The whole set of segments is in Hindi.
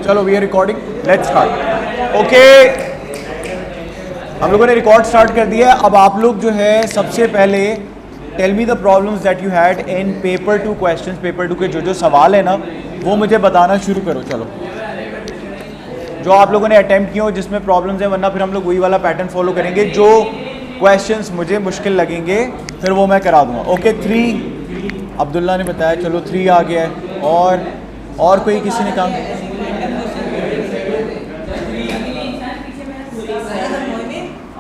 चलो we are recording, let's start. Okay, हम लोगों ने रिकॉर्ड स्टार्ट कर दिया। अब आप लोग जो है सबसे पहले tell me the problems that you had in paper 2 questions. Paper 2 के जो सवाल है ना वो मुझे बताना शुरू करो। चलो जो आप लोगों ने अटेम्प्ट किए हो जिसमें प्रॉब्लम्स हैं, वरना फिर हम लोग वही वाला पैटर्न फॉलो करेंगे। जो क्वेश्चंस मुझे मुश्किल लगेंगे फिर वो मैं करा दूंगा। ओके 3 अब्दुल्ला ने बताया, चलो 3 आ गया है। और कोई किसी ने काम?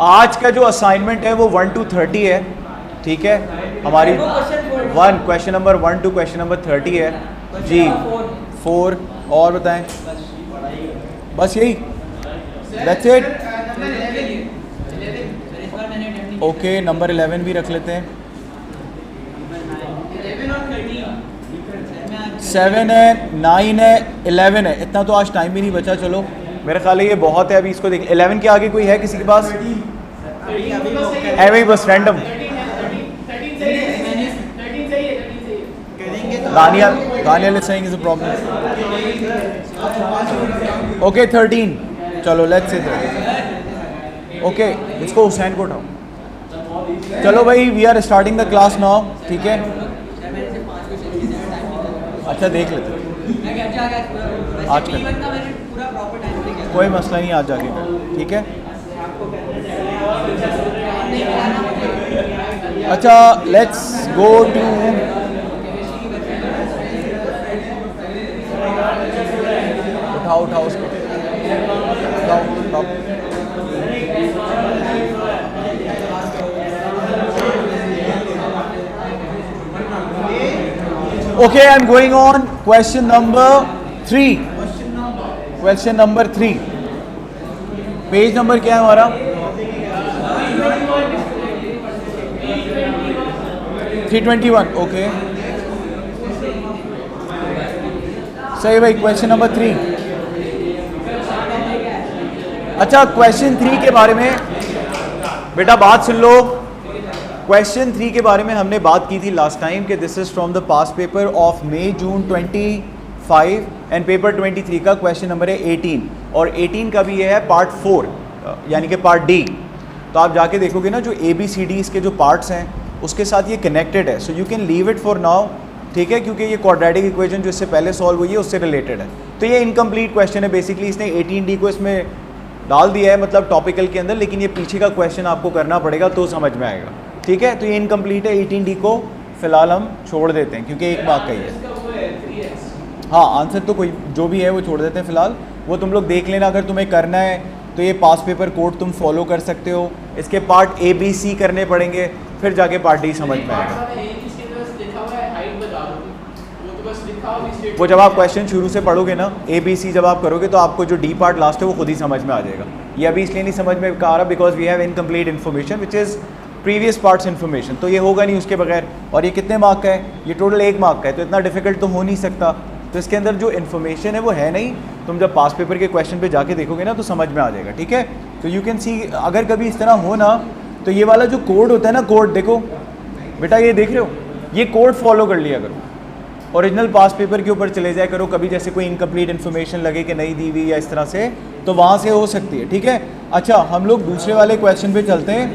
आज का जो असाइनमेंट है वो 1 to 30 है, ठीक है। हमारी question number 1 to question number 30 है जी। 4 और बताएं, बस यही, दैट्स इट। ओके नंबर 11 भी रख लेते हैं। 7 है, 9 है, 11 है। इतना तो आज टाइम भी नहीं बचा। चलो मेरा ख्याल है ये बहुत है। अभी इसको देख, 11 के आगे कोई है किसी के पास? ऐਵੇਂ ही बस random. Daniel is saying is a problem. Okay 13, चलो लेट्स से 13। ओके इसको हुसैन को उठाओ। चलो भाई we are starting the class now, ठीक है। अच्छा देख लेते आज का कोई मसला नहीं, आज जाके ठीक है। अच्छा लेट्स गो टू उठाओ उसको, उठाओ। Okay I am going on question number 3। Question number 3, page number क्या है हमारा? 321। ओके सही भाई, क्वेश्चन नंबर 3। अच्छा क्वेश्चन 3 के बारे में बेटा बात सुन लो। क्वेश्चन 3 के बारे में हमने बात की थी लास्ट टाइम कि this is from the past paper of May June 25 and paper 23 का क्वेश्चन नंबर है 18 और 18 का भी ये है पार्ट 4 यानी कि पार्ट डी। तो आप जाके देखोगे ना जो ABCD इसके जो पार्ट्स हैं उसके साथ ये कनेक्टेड है। So you can leave it for now, ठीक है, क्योंकि ये क्वाड्रेटिक इक्वेशन जो इससे पहले सॉल्व हुई है उससे रिलेटेड है। तो ये इनकम्प्लीट क्वेश्चन है बेसिकली। इसने 18D को इसमें डाल दिया है मतलब टॉपिकल के अंदर, लेकिन ये पीछे का क्वेश्चन आपको करना पड़ेगा तो समझ में आएगा, ठीक है। तो ये इनकम्प्लीट है। 18D को फिलहाल हम छोड़ देते हैं क्योंकि 1 मार्क का ही है। हाँ आंसर तो कोई जो भी है वो छोड़ देते हैं फिलहाल, वो तुम लोग देख लेना। अगर तुम्हें करना है तो ये पास पेपर कोड तुम फॉलो कर सकते हो। इसके पार्ट ABC करने पड़ेंगे, फिर जाके पार्ट D समझ में आएगा। वो जब आप क्वेश्चन शुरू से पढ़ोगे ना, ABC जब आप करोगे तो आपको जो D पार्ट लास्ट है वो खुद ही समझ में आ जाएगा। ये अभी इसलिए नहीं समझ में आ रहा because we have incomplete information which is previous parts information, तो ये होगा नहीं उसके बगैर। और ये कितने मार्क का है? ये टोटल 1 मार्क का है, तो इतना डिफिकल्ट तो हो नहीं सकता। तो इसके अंदर जो इन्फॉर्मेशन है वो है नहीं। तुम जब पास पेपर के क्वेश्चन पे जाके देखोगे ना तो समझ में आ जाएगा, ठीक है। तो यू कैन सी, अगर कभी इस तरह हो ना तो ये वाला जो कोड होता है ना, कोड देखो बेटा, ये देख रहे हो, ये कोड फॉलो कर लिया करो। ओरिजिनल पास पेपर के ऊपर चले जाया करो। कभी जैसे कोई इनकम्प्लीट इन्फॉर्मेशन लगे कि नहीं दी हुई या इस तरह से, तो वहाँ से हो सकती है, ठीक है। अच्छा हम लोग दूसरे वाले क्वेश्चन पे चलते हैं।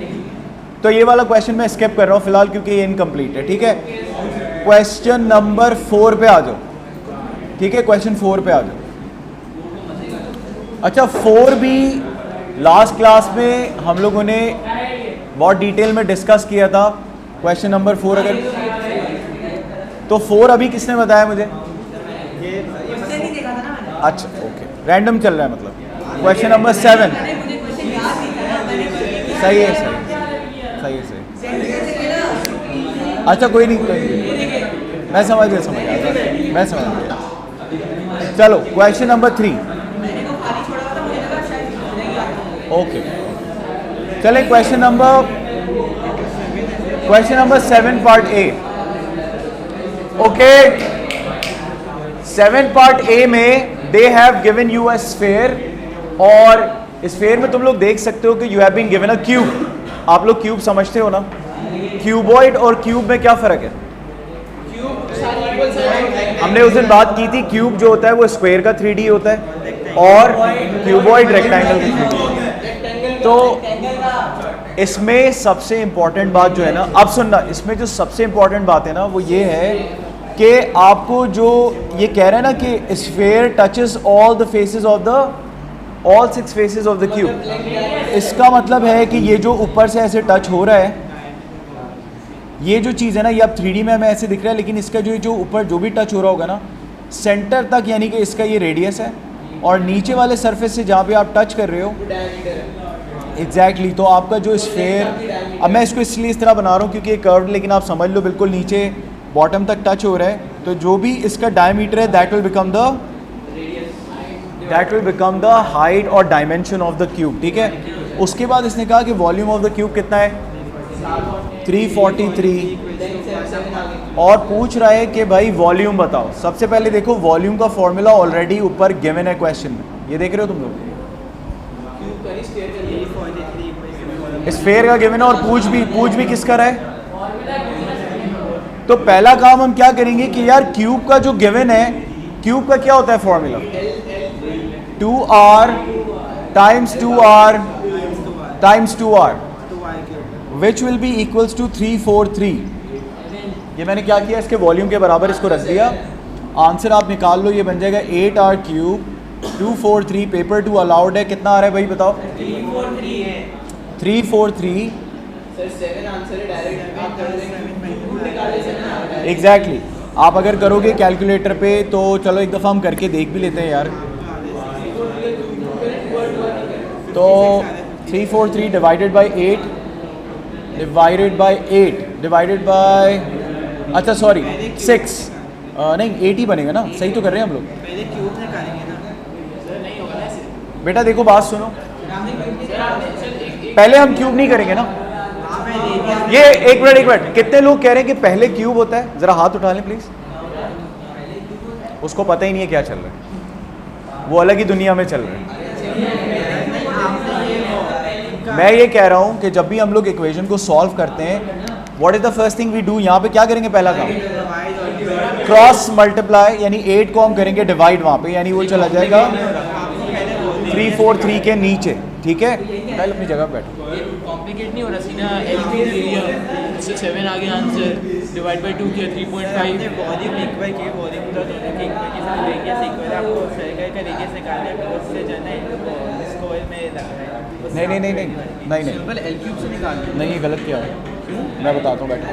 तो ये वाला क्वेश्चन मैं स्किप कर रहा हूँ फिलहाल क्योंकि ये इनकम्प्लीट है, ठीक है। क्वेश्चन नंबर 4 पे आ जाओ, ठीक है। क्वेश्चन 4 पे आ जाओ। अच्छा 4 भी लास्ट क्लास में हम लोगों ने बहुत डिटेल में डिस्कस किया था। क्वेश्चन नंबर 4 अगर तो 4 अभी किसने बताया मुझे? अच्छा ओके, रैंडम चल रहा है मतलब। क्वेश्चन नंबर 7 सही है, सही है। अच्छा कोई नहीं, मैं समझ गया, मैं समझ गया। चलो क्वेश्चन नंबर 3। ओके चले question number 7 part A। Okay 7 part A में they have given you a sphere, और स्फीयर में तुम लोग देख सकते हो कि you have been given a cube. आप लोग क्यूब समझते हो ना? क्यूबॉइड और क्यूब में क्या फ़र्क है? हमने उस दिन बात की थी, क्यूब जो होता है वो स्क्वायर का 3D होता है, और क्यूबॉइड रेक्टेंगल की 3D। तो इसमें सबसे इंपॉर्टेंट बात जो है ना, अब सुनना, इसमें जो सबसे इंपॉर्टेंट बात है ना वो ये है कि आपको जो ये कह रहे हैं ना कि sphere touches all the faces of the all 6 faces of the cube, इसका मतलब है कि ये जो ऊपर से ऐसे टच हो रहा है, ये जो चीज़ है ना, ये अब 3D में हमें ऐसे दिख रहा है, लेकिन इसका जो ऊपर जो भी टच हो रहा होगा ना सेंटर तक, यानी कि इसका ये रेडियस है, और नीचे वाले सरफेस से जहाँ पे आप टच कर रहे हो एग्जैक्टली तो आपका जो स्फीयर, अब मैं इसको इसलिए इस तरह बना रहा हूँ क्योंकि ये कर्व्ड, लेकिन आप समझ लो बिल्कुल नीचे बॉटम तक टच हो रहा है, तो जो भी इसका डायमीटर है that will become the height और डायमेंशन ऑफ द क्यूब। ठीक है, उसके बाद इसने कहा कि वॉल्यूम ऑफ द क्यूब कितना है 343, और पूछ रहा है कि भाई वॉल्यूम बताओ। सबसे पहले देखो वॉल्यूम का फॉर्मूला ऑलरेडी ऊपर गिवन है क्वेश्चन में, ये देख रहे हो तुम लोग, स्फीयर का गिवन है और पूछ भी किसका रहा है। तो पहला काम हम क्या करेंगे कि यार क्यूब का जो गिवन है, क्यूब का क्या होता है formula 2r times 2r times 2r which will be equals to 343। ये मैंने क्या किया, इसके वॉल्यूम के बराबर इसको रख दिया, आंसर आप निकाल लो, ये बन जाएगा 8r क्यूब 243। पेपर 2 अलाउड है, कितना आ रहा है भाई बताओ 343 है 343 सर 7 आंसर है डायरेक्ट एग्जैक्टली। आप अगर करोगे कैलकुलेटर पे तो चलो एक दफ़ा हम करके देख भी लेते हैं यार। तो 343 डिवाइडेड बाई 8 डिवाइडेड बाय अच्छा सॉरी 6 नहीं 8 ही बनेगा ना, सही तो कर रहे हैं हम लोग। पहले क्यूब निकालेंगे ना सर, नहीं होगा ना बेटा, देखो बात सुनो, पहले हम क्यूब नहीं करेंगे ना। ये एक मिनट कितने लोग कह रहे हैं कि पहले क्यूब होता है, जरा हाथ उठा लें प्लीज। उसको पता ही नहीं है क्या चल रहा है, वो अलग ही दुनिया में चल रहा है। मैं ये कह रहा हूं कि जब भी हम लोग इक्वेशन को सॉल्व करते हैं, what is the first thing we do, यहाँ पे क्या करेंगे, पहला काम क्रॉस मल्टीप्लाई, यानी 8 को हम करेंगे डिवाइड वहां पे, यानी वो चला जाएगा 343 के नीचे। ठीक है, पहले अपनी जगह बैठो, कॉम्प्लिकेट नहीं हो रहा, सीधा एल एरिया 7 आ गया आंसर, डिवाइड बाय 2 किया 3.5। वॉल्यूम इक्वल के वॉल्यूम का दोनों के इक्वल के साथ रेडियस इक्वल, आपको सर्कल का रेडियस निकालना है, फिर उससे जो है स्क्वायर में लगना है। नहीं सिंपल एल क्यूब से निकालना है। नहीं, ये गलत किया है, मैं बताता हूँ बैठो।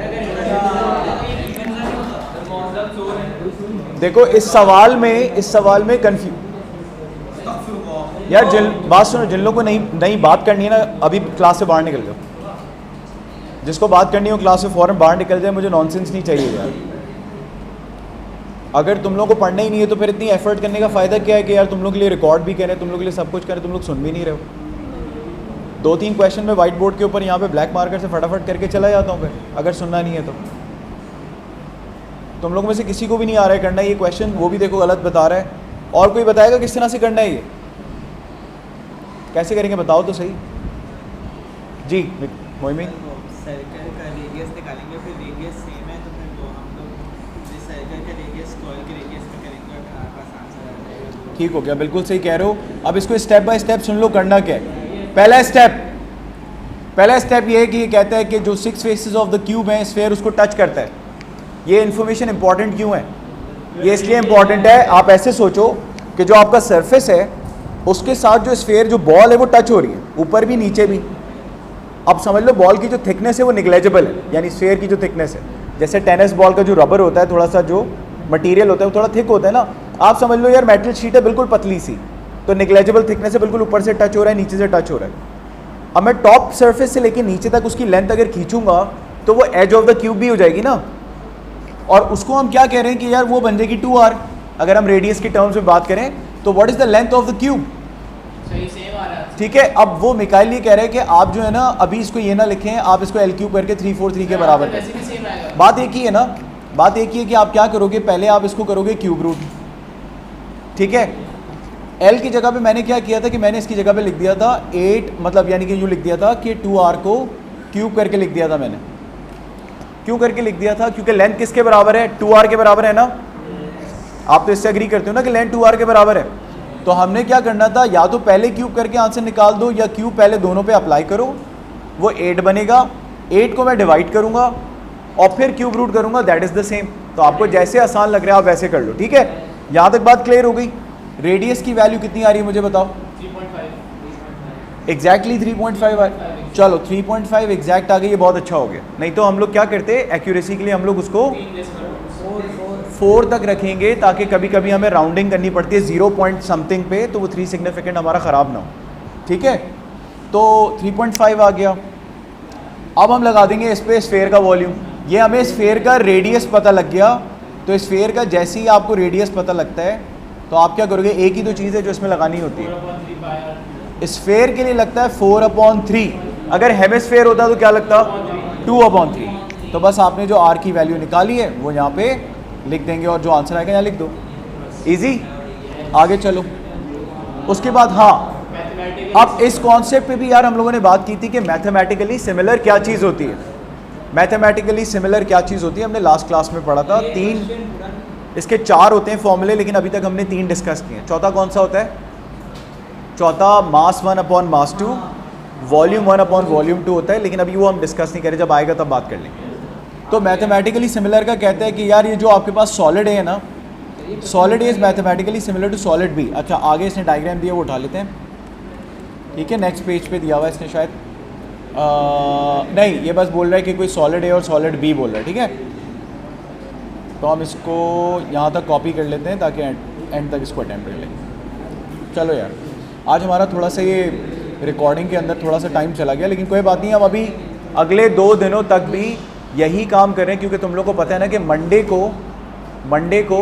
देखो इस सवाल में कंफ्यूज यार, बात सुनो, जिन लोगों को नहीं बात करनी है ना, अभी क्लास से बाहर निकल जाओ। जिसको बात करनी हो क्लास से फ़ौरन बाहर निकल जाए, मुझे नॉनसेंस नहीं चाहिए यार। अगर तुम लोगों को पढ़ना ही नहीं है तो फिर इतनी एफर्ट करने का फ़ायदा क्या है कि यार तुम लोग के लिए रिकॉर्ड भी करें, तुम लोग के लिए सब कुछ करें, तुम लोग सुन भी नहीं रहे हो। 2-3 क्वेश्चन में वाइट बोर्ड के ऊपर यहाँ पे ब्लैक मार्कर से फटाफट करके चला जाता हूँ फिर, अगर सुनना नहीं है तो। तुम लोगों में से किसी को भी नहीं आ रहा है करना ये क्वेश्चन, वो भी देखो गलत बता रहा है, और कोई बताएगा किस तरह से करना है ये, कैसे करेंगे बताओ तो सही जी। मोहिमी सर्कल का रेडियस निकालेंगे, फिर रेडियस सेम है तो फिर वो हम लोग इस सर्कल का रेडियस स्क्वायर के रेडियस में करेंगे और आपका आंसर आ जाएगा। ठीक हो गया, बिल्कुल सही कह रहे हो। अब इसको स्टेप बाय स्टेप सुन लो, करना क्या है। पहला स्टेप ये है कि ये कहता है कि जो 6 फेसेस ऑफ द क्यूब है, स्फीयर उसको टच करता है। ये इन्फॉर्मेशन इंपॉर्टेंट क्यों है, ये इसलिए इंपॉर्टेंट है, आप ऐसे सोचो कि जो आपका सरफेस है उसके साथ जो स्फीयर, जो बॉल है वो टच हो रही है, ऊपर भी नीचे भी। अब समझ लो बॉल की जो थिकनेस है वो निग्लेजिबल है, यानी स्फीयर की जो थिकनेस है, जैसे टेनिस बॉल का जो रबर होता है, थोड़ा सा जो मटेरियल होता है वो थोड़ा थिक होता है ना। आप समझ लो यार मेटल शीट है बिल्कुल पतली सी, तो निग्लेजिबल थिकनेस है, बिल्कुल ऊपर से टच हो रहा है, नीचे से टच हो रहा है। अब मैं टॉप सरफेस से लेके नीचे तक उसकी लेंथ अगर खींचूंगा तो वो एज ऑफ द क्यूब भी हो जाएगी ना, और उसको हम क्या कह रहे हैं कि यार वो बन जाएगी 2r। अगर हम रेडियस की टर्म्स में बात करें तो what is the length of the cube, ठीक है। अब वो मिकाइल ये कह रहे हैं कि आप जो है ना अभी इसको ये ना लिखें, आप इसको एल क्यूब करके 343 के बराबर करें। बात एक ही है ना, बात एक ही है कि आप क्या करोगे, पहले आप इसको करोगे क्यूब रूट, ठीक है। एल की जगह पे मैंने क्या किया था कि मैंने इसकी जगह पे लिख दिया था 8, मतलब यानी कि यूँ लिख दिया था कि 2r को क्यूब करके लिख दिया था मैंने। क्यों करके लिख दिया था, क्योंकि लेंथ किसके बराबर है, 2r के बराबर है ना। आप तो इससे एग्री करते हो ना कि लेंथ 2r के बराबर है। तो हमने क्या करना था, या तो पहले क्यूब करके आंसर निकाल दो या क्यूब पहले दोनों पे अप्लाई करो, वो 8 बनेगा। 8 को मैं डिवाइड करूंगा और फिर क्यूब रूट करूंगा, दैट इज द सेम। तो आपको जैसे आसान लग रहा है आप वैसे कर लो, ठीक है। यहाँ तक बात क्लियर हो गई। रेडियस की वैल्यू कितनी आ रही है मुझे बताओ। 3.5 एग्जैक्टली 3.5 चलो 3.5 एग्जैक्ट आ गई, ये बहुत अच्छा हो गया। नहीं तो हम लोग क्या करते हैं, एक्यूरेसी के लिए हम लोग उसको 4 तक रखेंगे ताकि कभी कभी हमें राउंडिंग करनी पड़ती है 0 पॉइंट समथिंग पे, तो वो 3 सिग्निफिकेंट हमारा ख़राब ना हो, ठीक है। तो 3.5 आ गया। अब हम लगा देंगे इस पे स्फेयर का वॉल्यूम। ये हमें स्फेयर का रेडियस पता लग गया, तो स्फेयर का जैसे ही आपको रेडियस पता लगता है तो आप क्या करोगे, एक ही तो चीज़ है जो इसमें लगानी होती है। स्फेयर के लिए लगता है 4/3, अगर हेमिस्फेयर होता तो क्या लगता 2/3। तो बस आपने जो आर की वैल्यू निकाली है वो यहाँ पे लिख देंगे और जो आंसर आएगा यहाँ लिख दो। इजी, आगे चलो। उसके बाद हाँ, अब इस कॉन्सेप्ट पे भी यार हम लोगों ने बात की थी कि मैथमेटिकली सिमिलर क्या चीज़ होती है। मैथमेटिकली सिमिलर क्या चीज़ होती है हमने लास्ट क्लास में पढ़ा था। 3, इसके 4 होते हैं फॉर्मूले, लेकिन अभी तक हमने 3 डिस्कस किए हैं। चौथा कौन सा होता है, चौथा मास 1/मास 2, वॉल्यूम 1/वॉल्यूम 2 होता है, लेकिन अभी वो हम डिस्कस नहीं करें, जब आएगा तब बात कर लेंगे। तो मैथमेटिकली सिमिलर का कहते हैं कि यार ये जो आपके पास सॉलिड है ना, solid is mathematically similar to solid B. अच्छा आगे इसने डायग्राम दिया वो उठा लेते हैं, ठीक है। नेक्स्ट पेज पे दिया हुआ है इसने शायद, नहीं ये बस बोल रहा है कि कोई सॉलिड है और सॉलिड बी बोल रहा है, ठीक है। तो हम इसको यहाँ तक कॉपी कर लेते हैं ताकि एंड तक इसको अटेम्प्ट कर लें। चलो यार, आज हमारा थोड़ा सा ये रिकॉर्डिंग के अंदर थोड़ा सा टाइम चला गया, लेकिन कोई बात नहीं। हम अभी अगले 2 दिनों तक भी यही काम कर रहे हैं, क्योंकि तुम लोग को पता है ना कि मंडे को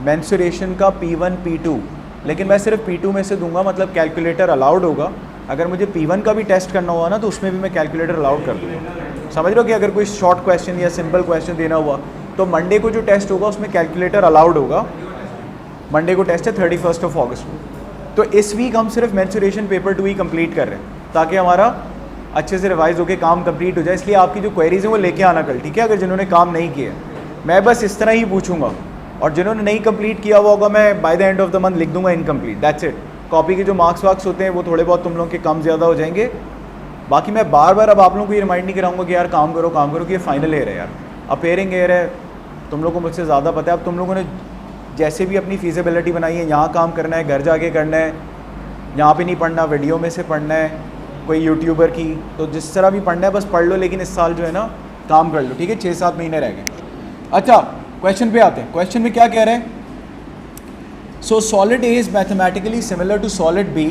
मेंसुरेशन का P1 P2, लेकिन मैं सिर्फ P2 में से दूंगा, मतलब कैलकुलेटर अलाउड होगा। अगर मुझे P1 का भी टेस्ट करना हुआ ना तो उसमें भी मैं कैलकुलेटर अलाउड कर दूँगा। समझ रहे हो कि अगर कोई शॉर्ट क्वेश्चन या सिंपल क्वेश्चन देना हुआ तो मंडे को जो टेस्ट होगा उसमें कैलकुलेटर अलाउड होगा। मंडे को टेस्ट है 31 अगस्त को। तो इस वीक हम सिर्फ मेंसुरेशन पेपर 2 ही कंप्लीट कर रहे हैं ताकि हमारा अच्छे से रिवाइज होकर काम कंप्लीट हो जाए। इसलिए आपकी जो क्वेरीज हैं वो लेके आना कल, ठीक है। अगर जिन्होंने काम नहीं किया, मैं बस इस तरह ही पूछूंगा, और जिन्होंने नहीं कंप्लीट किया हुआ होगा मैं by the end of the month लिख दूंगा इनकम्प्लीट, दैट्स इट। कॉपी के जो मार्क्स वार्क्स होते हैं वो थोड़े बहुत तुम लोगों के कम ज़्यादा हो जाएंगे। बाकी मैं बार बार अब आप लोगों को ये रिमाइंड नहीं कराऊंगा कि यार काम करो कि ये फाइनल ईयर है यार, अपेयरिंग ईयर है, तुम लोगों को मुझसे ज़्यादा पता है। अब तुम लोगों ने जैसे भी अपनी फीजिबिलिटी बनाई है, यहाँ काम करना है, घर जाके करना है, यहाँ पे नहीं पढ़ना, वीडियो में से पढ़ना है, कोई यूट्यूबर की, तो जिस तरह भी पढ़ना है बस पढ़ लो, लेकिन इस साल जो है ना काम कर लो, ठीक है। 6-7 महीने रह गए। अच्छा क्वेश्चन पे आते हैं। क्वेश्चन में क्या कह रहे हैं, so solid A is mathematically similar to solid B.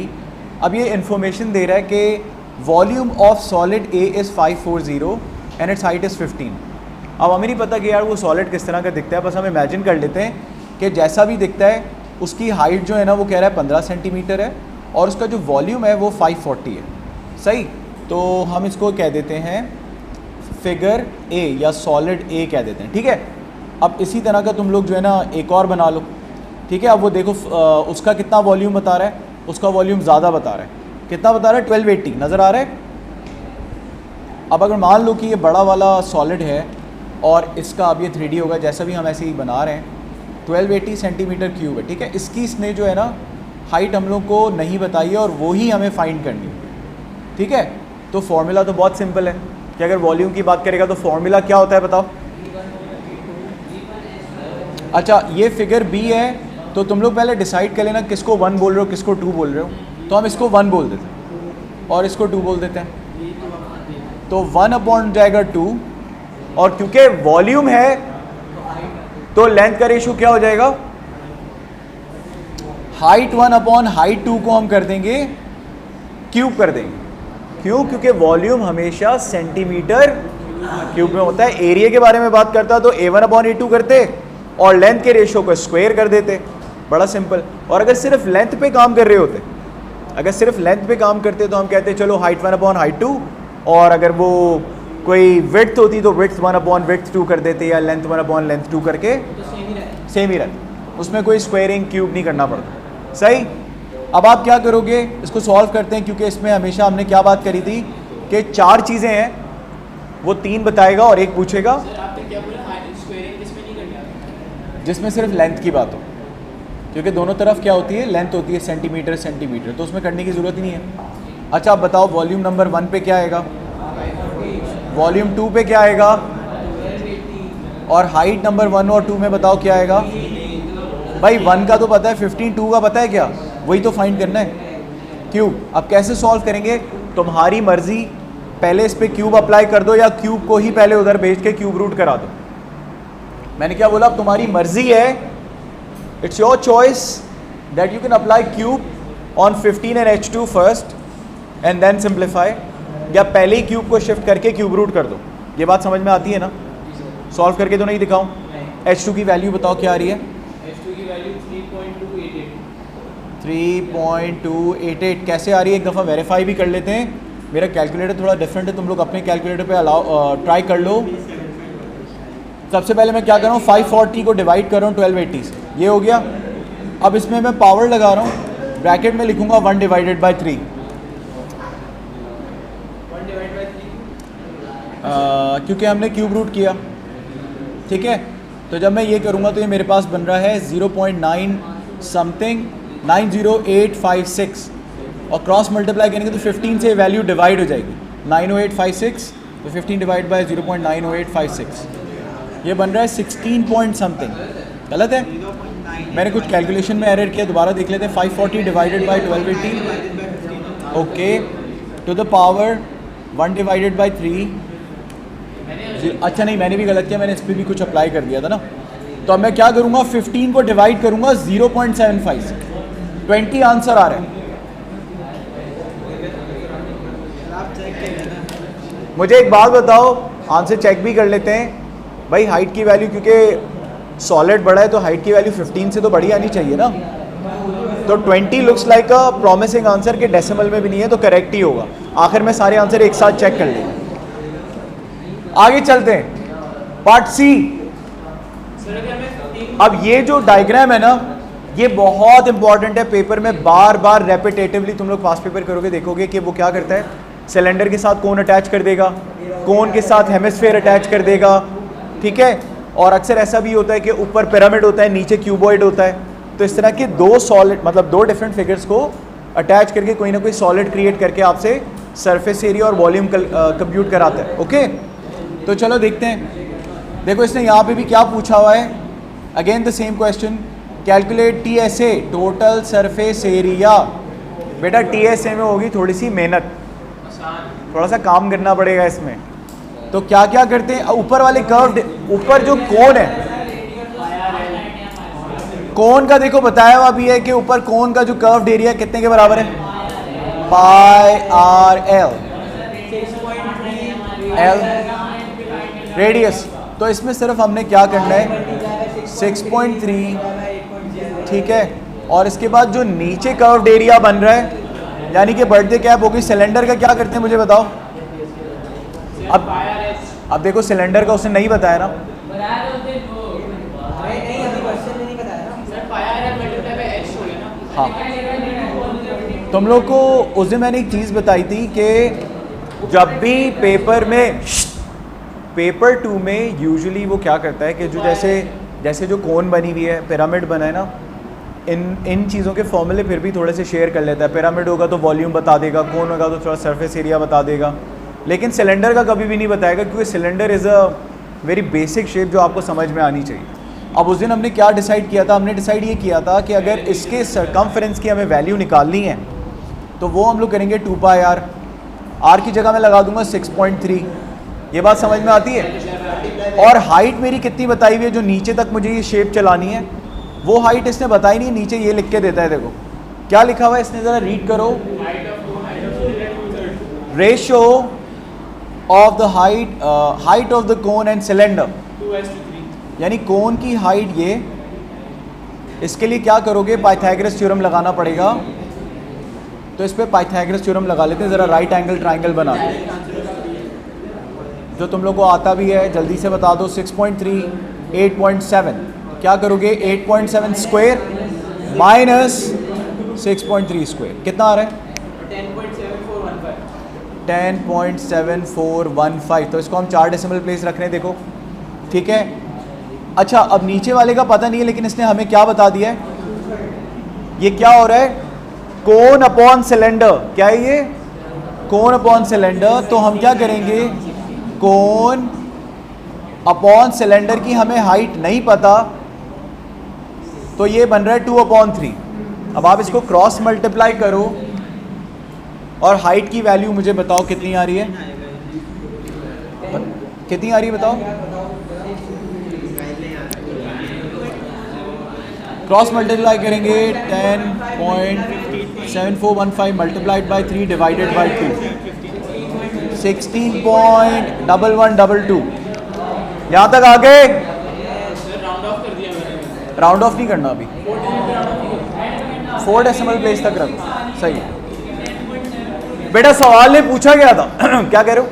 अब ये इन्फॉर्मेशन दे रहा है कि volume of solid A is 540 and its height is 15। अब हमें नहीं पता कि यार वो सॉलिड किस तरह का दिखता है, बस हम इमेजिन कर लेते हैं कि जैसा भी दिखता है उसकी हाइट जो है ना वो कह रहा है 15 सेंटीमीटर है और उसका जो वॉल्यूम है वो 540 है, सही। तो हम इसको कह देते हैं फिगर ए या सॉलिड ए कह देते हैं, ठीक है। अब इसी तरह का तुम लोग जो है ना एक और बना लो, ठीक है। अब वो देखो उसका कितना वॉल्यूम बता रहा है, उसका वॉल्यूम ज़्यादा बता रहा है, कितना बता रहा है 1280 नज़र आ रहा है। अब अगर मान लो कि ये बड़ा वाला सॉलिड है और इसका अब ये 3D होगा, जैसा भी हम ऐसे ही बना रहे हैं, 1280 सेंटीमीटर क्यूब है, ठीक है। इसकी इसने जो है ना हाइट हम लोग को नहीं बताई है और वो ही हमें फाइंड करनी है, ठीक है। तो फॉर्मूला तो बहुत सिंपल है कि अगर वॉल्यूम की बात करेगा तो फॉर्मूला क्या होता है बताओ। अच्छा ये फिगर बी है, तो तुम लोग पहले डिसाइड कर लेना किसको 1 बोल रहे हो किसको 2 बोल रहे हो। तो हम इसको 1 बोल देते हैं और इसको 2 बोल देते हैं, तो 1 जाएगा 2, और क्योंकि वॉल्यूम है तो लेंथ का रेशियो क्या हो जाएगा, हाइट 1 हाइट 2 को हम कर देंगे क्यूब कर देंगे। क्यों, क्योंकि वॉल्यूम हमेशा सेंटीमीटर क्यूब में होता है। एरिया के बारे में बात करता तो A1/A2 करते और लेंथ के रेशियो को स्क्वायर कर देते, बड़ा सिंपल। और अगर सिर्फ लेंथ पे काम कर रहे होते, अगर सिर्फ लेंथ पे काम करते तो हम कहते चलो हाइट 1/हाइट 2, और अगर वो कोई विड्थ होती तो विड्थ 1/विड्थ 2 कर देते, या लेंथ 1/लेंथ 2 करके सेम ही रहता, उसमें कोई स्क्वायरिंग क्यूब नहीं करना पड़ता, सही। अब आप क्या करोगे, इसको सॉल्व करते हैं, क्योंकि इसमें हमेशा हमने क्या बात करी थी कि 4 चीज़ें हैं, वो 3 बताएगा और 1 पूछेगा, जिसमें सिर्फ लेंथ की बात हो, क्योंकि दोनों तरफ क्या होती है, लेंथ होती है सेंटीमीटर सेंटीमीटर, तो उसमें करने की ज़रूरत ही नहीं है। अच्छा आप बताओ वॉल्यूम नंबर 1 पे क्या आएगा, वॉल्यूम 2 पे क्या आएगा, और हाइट नंबर 1 और 2 में बताओ क्या आएगा। भाई 1 का तो पता है 15, 2 का पता है क्या, वही तो फाइंड करना है, क्यूब। अब कैसे सॉल्व करेंगे, तुम्हारी मर्जी, पहले इस पे क्यूब अप्लाई कर दो या क्यूब को ही पहले उधर भेज के क्यूब रूट करा दो। मैंने क्या बोला, अब तुम्हारी मर्जी है, it's your choice that you can apply cube on 15 and H2 first and then simplify, या पहले ही क्यूब को शिफ्ट करके क्यूब रूट कर दो। ये बात समझ में आती है ना, सॉल्व करके तो नहीं दिखाऊं। H2 की वैल्यू बताओ क्या आ रही है, H2 की वैल्यू 3.288। 3.288 कैसे आ रही है, एक दफ़ा वेरीफाई भी कर लेते हैं। मेरा कैलकुलेटर थोड़ा डिफरेंट है, तुम लोग अपने कैलकुलेटर पे ट्राई कर लो। सबसे पहले मैं क्या कर रहा हूँ, 540 को डिवाइड कर रहा हूँ 1280 से, ये हो गया। अब इसमें मैं पावर लगा रहा हूँ, ब्रैकेट में लिखूँगा 1 डिवाइडेड बाई 3, क्योंकि हमने क्यूब रूट किया, ठीक है। तो जब मैं ये करूँगा तो ये मेरे पास बन रहा है 0.9 समथिंग 90856, और क्रॉस मल्टीप्लाई करेंगे तो 15 से वैल्यू डिवाइड हो जाएगी, 90856, तो 15 डिवाइड बाई 0.90856, ये बन रहा है 16 पॉइंट समथिंग। गलत है, मैंने कुछ कैलकुलेशन में एरर किया, दोबारा देख लेते हैं। 540 divided by 1280, okay, to the power 1 divided by 3। अच्छा नहीं, मैंने भी गलत किया, मैंने इस पर भी कुछ अप्लाई कर दिया था ना। तो अब मैं क्या करूँगा, 15 को डिवाइड करूँगा 0.75 से, 20 आंसर आ रहा है। मुझे एक बात बताओ, आंसर चेक भी कर लेते हैं भाई। हाइट की वैल्यू, क्योंकि सॉलिड बड़ा है तो हाइट की वैल्यू 15 से तो बड़ी आनी चाहिए ना। तो 20 लुक्स लाइक अ प्रॉमिसिंग आंसर, के डेसिमल में भी नहीं है तो करेक्ट ही होगा। आखिर में सारे आंसर एक साथ चेक कर लेंगे। आगे चलते हैं, पार्ट सी। अब ये जो डायग्राम है ना, ये बहुत इंपॉर्टेंट है, पेपर में बार बार रेपिटेटिवली तुम लोग पास पेपर करोगे, देखोगे कि वो क्या करता है, सिलेंडर के साथ कोन अटैच कर देगा, कोन के साथ हेमिस्फेयर अटैच कर देगा, ठीक है। और अक्सर ऐसा भी होता है कि ऊपर पिरामिड होता है, नीचे क्यूबॉइड होता है। तो इस तरह के दो सॉलिड, मतलब दो डिफरेंट फिगर्स को अटैच करके कोई ना कोई सॉलिड क्रिएट करके आपसे सरफेस एरिया और वॉल्यूम कंप्यूट कराता है, ओके। तो चलो देखते हैं। देखो इसने यहाँ पे भी क्या पूछा हुआ है, again the same question, calculate TSA, total surface area. बेटा TSA में होगी थोड़ी सी मेहनत, थोड़ा सा काम करना पड़ेगा इसमें। तो क्या क्या करते हैं, ऊपर वाले कर्व, ऊपर जो कोन है, कोन का देखो बताया हुआ भी है कि ऊपर कोन का जो कर्व्ड एरिया कितने के बराबर है, पाई आर एल, एल रेडियस। तो इसमें सिर्फ हमने क्या करना है, 6.3, ठीक है। और इसके बाद जो नीचे कर्व्ड एरिया बन रहा है, यानी कि बर्थडे कैप होगी, सिलेंडर का क्या करते हैं मुझे बताओ। अब देखो सिलेंडर का उसने नहीं बताया ना, हाँ। तुम लोग को उस दिन मैंने एक चीज़ बताई थी कि जब भी पेपर 2 में यूजुअली वो क्या करता है कि जो जैसे जो कोन बनी हुई है, पिरामिड बना है ना, इन चीज़ों के फॉर्मूले फिर भी थोड़े से शेयर कर लेता है। पिरामिड होगा तो वॉल्यूम बता देगा, कोन होगा तो थोड़ा सरफेस एरिया बता देगा, लेकिन सिलेंडर का कभी भी नहीं बताएगा, क्योंकि cylinder is a very basic shape जो आपको समझ में आनी चाहिए। अब उस दिन हमने क्या डिसाइड किया था, हमने डिसाइड ये किया था कि अगर इसके सरकमफ्रेंस की हमें वैल्यू निकालनी है तो वो हम लोग करेंगे 2 पाई आर। आर की जगह मैं लगा दूंगा 6.3। ये बात समझ में आती है। और हाइट मेरी कितनी बताई हुई है, जो नीचे तक मुझे ये शेप चलानी है, वो हाइट इसने बताई नहीं, नीचे ये लिख के देता है। देखो क्या लिखा हुआ है इसने, ज़रा रीड करो, ratio of the height of the cone and cylinder, 2:3। यानी कोन की हाइट ये, इसके लिए क्या करोगे, पाइथागोरस थ्योरम लगाना पड़ेगा। तो इस पे पाइथागोरस थ्योरम लगा लेते हैं, ज़रा राइट एंगल ट्राइंगल बना के, जो तुम लोग को आता भी है, जल्दी से बता दो। 6.3, 8.7, क्या करोगे, 8.7 स्क्वायर माइनस 6.3 स्क्वायर, कितना आ रहा है, 10.7415। तो इसको हम 4 डेसिमल प्लेस रख रहे हैं, देखो ठीक है। अच्छा अब नीचे वाले का पता नहीं है, लेकिन इसने हमें क्या बता दिया है, ये क्या हो रहा है, कोन अपॉन सिलेंडर, क्या है ये, कोन अपॉन सिलेंडर। तो हम क्या करेंगे, कोन अपॉन सिलेंडर की हमें हाइट नहीं पता, तो ये बन रहा है 2/3। अब आप इसको क्रॉस मल्टीप्लाई करो और हाइट की वैल्यू मुझे बताओ कितनी आ रही है, कितनी आ रही है बताओ। क्रॉस मल्टीप्लाई करेंगे 10.7415 मल्टीप्लाइड बाई 3 डिवाइडेड बाई 2, 16.1122। यहाँ तक आ गए। राउंड ऑफ नहीं करना अभी, 4 डेसिमल प्लेस तक रखो, सही है। बेटा सवाल ने पूछा गया था क्या कह रहे हो,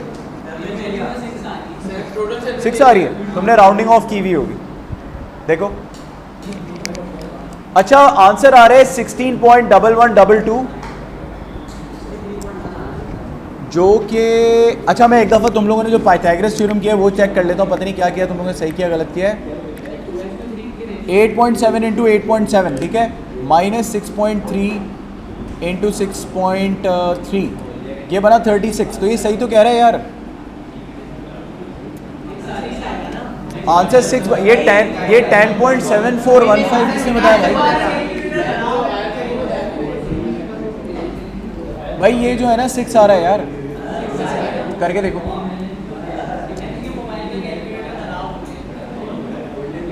6 आ रही है, तुमने राउंडिंग ऑफ की हुई होगी, देखो। अच्छा आंसर आ रहे हैं 16.1122, जो कि अच्छा मैं एक दफ़ा तुम लोगों ने जो पाइथागोरस थ्योरम किया है वो चेक कर लेता हूँ, पता नहीं क्या किया तुम लोगों ने, सही किया गलत किया है। 8.7 इंटू 8.7, ठीक है, माइनस 6.3 इंटू 6.3, ये बना 36। तो ये सही तो कह रहा है यार, आंसर 6, ये 10.7415 किसने बताया भाई? भाई ये जो है ना 6 आ रहा है यार, करके देखो,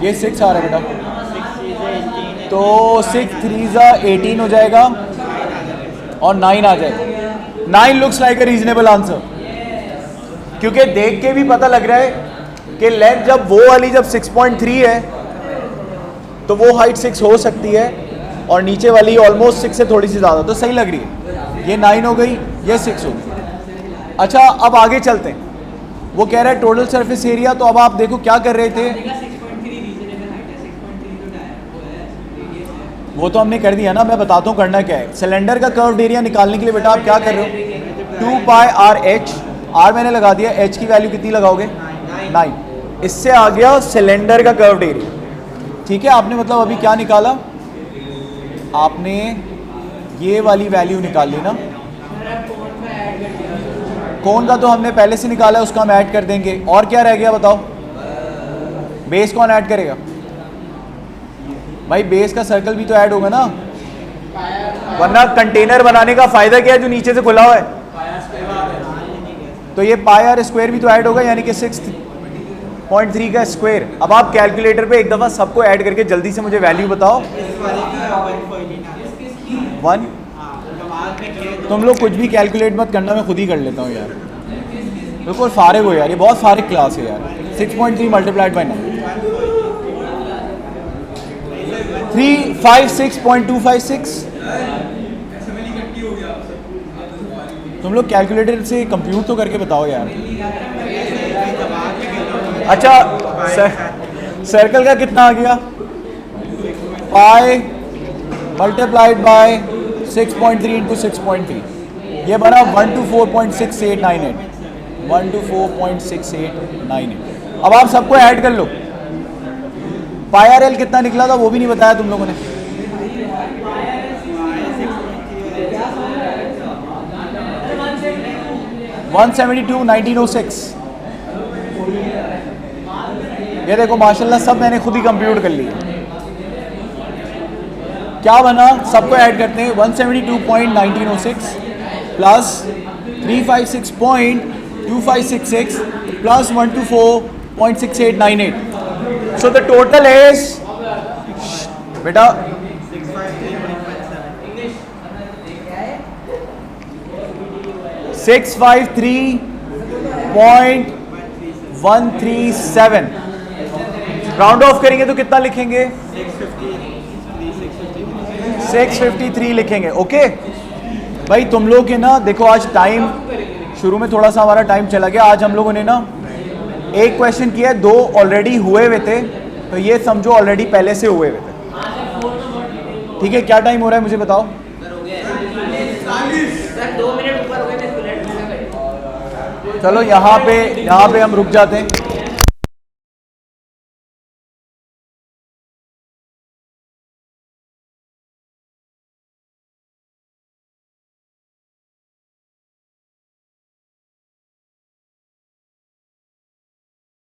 ये 6 आ रहा है बेटा, तो 6 3 18 हो जाएगा और 9 आ जाएगा। 9 looks like a reasonable answer, क्योंकि देख के भी पता लग रहा है कि लेंथ जब वो वाली जब 6.3 है तो वो हाइट 6 हो सकती है, और नीचे वाली ऑलमोस्ट 6 से थोड़ी सी ज़्यादा, तो सही लग रही है। ये 9 हो गई, ये 6 हो गई। अच्छा अब आगे चलते हैं, वो कह रहा है टोटल सरफेस एरिया। तो अब आप देखो क्या कर रहे थे, वो तो हमने कर दिया ना, मैं बताता हूँ करना क्या है। सिलेंडर का कर्व्ड एरिया निकालने के लिए बेटा आप क्या कर रहे हो, 2πr/h, r मैंने लगा दिया, h की वैल्यू कितनी लगाओगे 9, इससे आ गया सिलेंडर का कर्व्ड एरिया, ठीक है। आपने मतलब अभी क्या निकाला, आपने ये वाली वैल्यू निकाल ली ना, कौन का तो हमने पहले से निकाला है, उसका हम ऐड कर देंगे। और क्या रह गया बताओ, बेस कौन ऐड करेगा भाई, बेस का सर्कल भी तो ऐड होगा ना, वरना कंटेनर बनाने का फायदा क्या है जो नीचे से खुला हुआ है, तो ये πr² भी तो ऐड होगा, यानी कि 6.3 का स्क्वायर। अब आप कैलकुलेटर पे एक दफ़ा सबको ऐड करके जल्दी से मुझे वैल्यू बताओ। 1, तुम लोग कुछ भी कैलकुलेट मत करना, मैं खुद ही कर लेता हूँ यार, बिल्कुल फारिग हो यार, ये बहुत फारिग क्लास है यार। 6.3 मल्टीप्लाइड बाई 9, 356.256। तुम लोग कैलकुलेटर से कंप्यूट तो करके बताओ यार। अच्छा सर्कल का कितना आ गया, पाई मल्टीप्लाइड बाय 6.3 इंटू 6.3, ये बना 124.6898, 124.6898। अब आप सबको ऐड कर लो, πr/l कितना निकला था वो भी नहीं बताया तुम लोगों ने। $172.1906। ये देखो माशाल्लाह सब मैंने खुद ही कंप्यूट कर लिया। क्या बना, सबको ऐड करते हैं, 172.1906 plus 356.2566 plus 124.6898। So the total is बेटा 653.137। राउंड ऑफ करेंगे तो कितना लिखेंगे, 653 लिखेंगे। ओके भाई तुम लोग के ना देखो, आज टाइम शुरू में थोड़ा सा हमारा टाइम चला गया। आज हम लोगों ने ना एक क्वेश्चन किया, 2 ऑलरेडी हुए हुए थे, तो ये समझो ऑलरेडी पहले से हुए हुए थे, ठीक है। क्या टाइम हो रहा है मुझे बताओ, चलो यहाँ पे हम रुक जाते हैं।